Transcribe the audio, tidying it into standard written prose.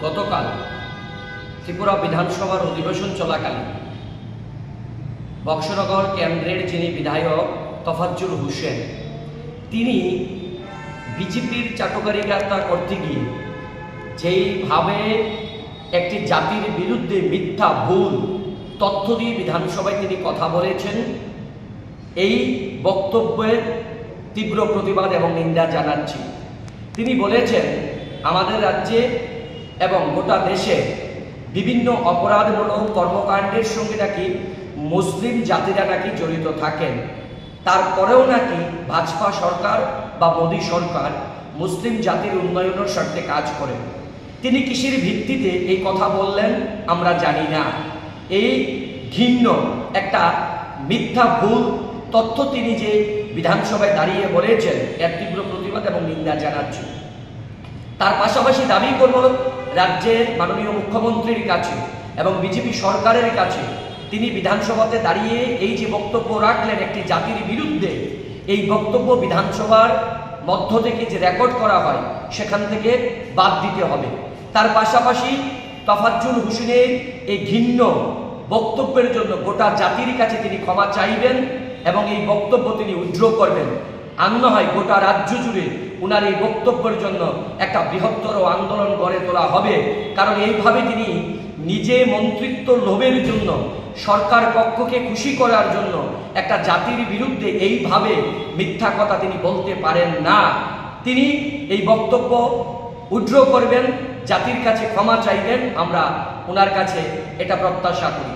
গতকাল ত্রিপুরা বিধানসভার অধিবেশন চলাকালীন বক্সনগর কেন্দ্রের যিনি বিধায়ক তফাজ্জল হোসেন তিনি বিজেপির চাটুকারিতা করতে গিয়ে যেইভাবে একটি জাতির বিরুদ্ধে মিথ্যা ভুল তথ্য দিয়ে বিধানসভায় তিনি কথা বলেছেন, এই বক্তব্যের তীব্র প্রতিবাদ এবং নিন্দা জানাচ্ছি। তিনি বলেছেন আমাদের রাজ্যে এবং গোটা দেশে বিভিন্ন অপরাধমূলক কর্মকাণ্ডের সঙ্গে নাকি মুসলিম জাতিরা নাকি জড়িত থাকেন, তারপরেও নাকি ভাজপা সরকার বা মোদী সরকার মুসলিম জাতির উন্নয়নের স্বার্থে কাজ করেন। তিনি কিসের ভিত্তিতে এই কথা বললেন আমরা জানি না। এই ঘৃণ্য একটা মিথ্যা ভুল তথ্য তিনি যে বিধানসভায় দাঁড়িয়ে বলেছেন, এর তীব্র প্রতিবাদ এবং নিন্দা জানাচ্ছি। তার পাশাপাশি দাবি করব রাজ্যের মাননীয় মুখ্যমন্ত্রীর কাছে এবং বিজেপি সরকারের কাছে, তিনি বিধানসভাতে দাঁড়িয়ে এই যে বক্তব্য রাখলেন একটি জাতির বিরুদ্ধে, এই বক্তব্য বিধানসভার মধ্য থেকে যে রেকর্ড করা হয় সেখান থেকে বাদ দিতে হবে। তার পাশাপাশি তফাজ্জল হোসেনের এই ঘৃণ্য বক্তব্যের জন্য গোটা জাতির কাছে তিনি ক্ষমা চাইবেন এবং এই বক্তব্য তিনি উইথড্র করবেন। আর না হয় গোটা রাজ্য জুড়ে ওনার এই বক্তব্যের জন্য একটা বৃহত্তর আন্দোলন গড়ে তোলা হবে। কারণ এইভাবে তিনি নিজে মন্ত্রিত্ব লোভের জন্য, সরকার পক্ষকে খুশি করার জন্য একটা জাতির বিরুদ্ধে এইভাবে মিথ্যা কথা তিনি বলতে পারেন না। তিনি এই বক্তব্য উইথড্র করবেন, জাতির কাছে ক্ষমা চাইবেন, আমরা ওনার কাছে এটা প্রত্যাশা করি।